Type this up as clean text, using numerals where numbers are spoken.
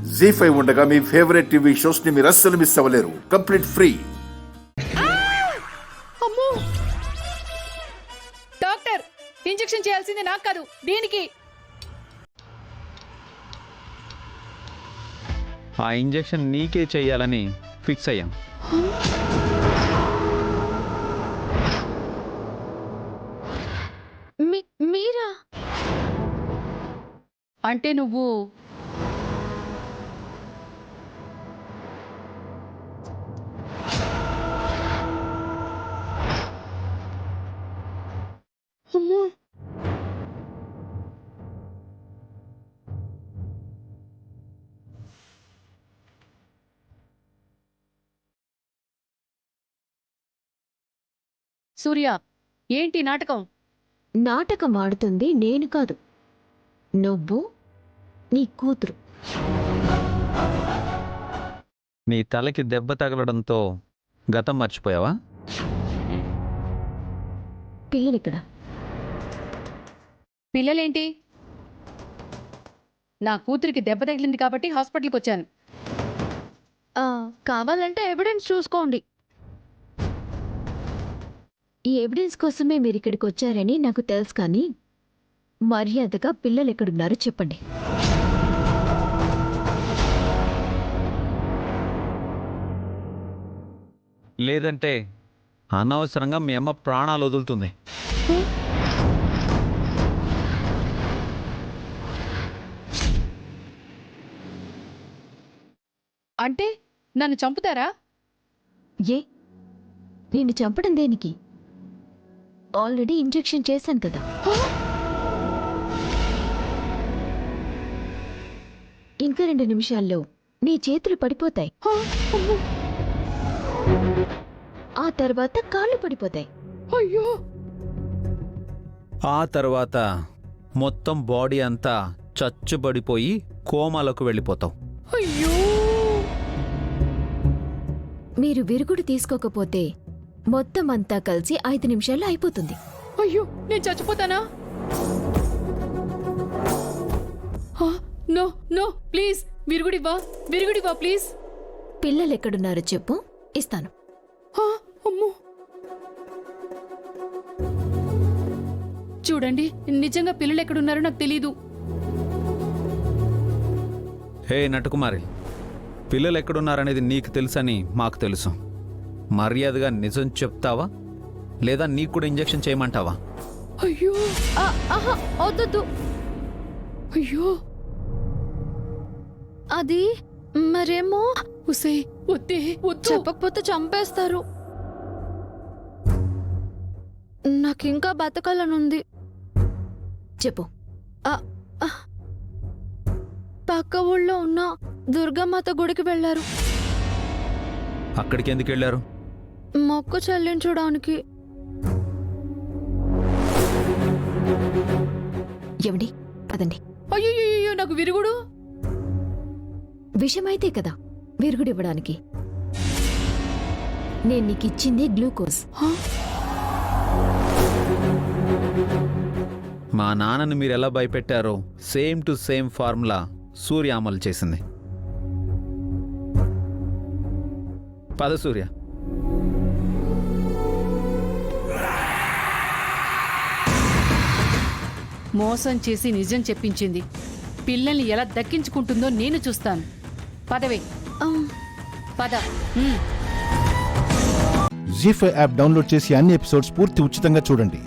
జీ5 ఉండగా మీ favourite TV shows ని మీరు అస్సలు మిస్ అవ్వలేరు. Complete free. అమ్మో డాక్టర్, ఇంజెక్షన్ చేయాల్సింది నాకు కాదు, దీనికి. ఆ ఇంజెక్షన్ నీకే చెయ్యాలని ఫిక్స్ అయ్యాం. మీరా? అంటే నువ్వు సూర్య, ఏంటి నాటకం? నాటకం ఆడుతుంది నేను కాదు, నువ్వు, నీ కూతురు. నీ తలకి దెబ్బ తగలడంతో గతం మర్చిపోయావా? పిల్లలిక్కడ. పిల్లలేంటి? నా కూతురికి దెబ్బ తగిలింది కాబట్టి హాస్పిటల్కి వచ్చాను. కావాలంటే ఎవిడెన్స్ చూసుకోండి. ఈ ఎవిడెన్స్ కోసమే మీరు ఇక్కడికి వచ్చారని నాకు తెలుసు, కానీ మర్యాదగా పిల్లలు ఎక్కడున్నారో చెప్పండి. లేదంటే అనవసరంగా మీ అమ్మ ప్రాణాలు వదులుతుంది. అంటే నన్ను చంపుతారా? ఏ, నిన్ను చంపడం దేనికి? ఆల్రెడీ ఇంజెక్షన్ చేశాను కదా. ఇంకా 2 నిమిషాల్లో నీ చేతులు పడిపోతాయి, ఆ తర్వాత కాళ్ళు పడిపోతాయి. అయ్యో! ఆ తర్వాత మొత్తం బాడీ అంతా చచ్చుబడిపోయి కోమాలకు వెళ్ళిపోతావు. అయ్యో! మీరు విరుగుడు తీసుకోకపోతే మొత్తం అంతా కలిసి 5 నిమిషాల్లో అయిపోతుంది. అయ్యో, నేను చచ్చిపోతానా? నో నో, ప్లీజ్ విరుగుడివా ప్లీజ్. పిల్లలు ఎక్కడున్నారో చెప్పు, ఇస్తాను. అమ్మో, చూడండి, నిజంగా పిల్లలు ఎక్కడున్నారో నాకు తెలీదు. హే నటకుమారి, పిల్లలు ఎక్కడున్నారనేది నీకు తెలుసని మాకు తెలుసు. మర్యాదగా నిజం చెప్తావా, లేదా నీకు కూడా ఇంజెక్షన్ చేయమంటావా? అయ్యో! వద్దు. అయ్యో! అది మరేమో ఉసే, వద్దే, వద్దు. చెప్పకపోతే చంపేస్తారు. నాకింకా బతకాలనుంది. చెప్పు. పక్క ఊళ్ళో ఉన్న దుర్గామాత గుడికి వెళ్ళారు. అక్కడికి ఎందుకు వెళ్ళారు? మొక్కు చెల్లించడానికి. ఏమండి, పదండి. అయ్యో, నాకు విరుగుడు. విషమైతే కదా విరుగుడివ్వడానికి. నేను నీకు ఇచ్చింది గ్లూకోజ్. మా నాన్నని మీరు ఎలా భయపెట్టారో సేమ్ టు సేమ్ ఫార్ములా సూర్య అమలు చేసింది. పద సూర్య. మోసం చేసి నిజం చెప్పించింది. పిల్లల్ని ఎలా దక్కించుకుంటుందో నేను చూస్తాను. పదవే, పద. జీ5 యాప్ డౌన్లోడ్ చేసి అన్ని ఎపిసోడ్స్ పూర్తి ఉచితంగా చూడండి.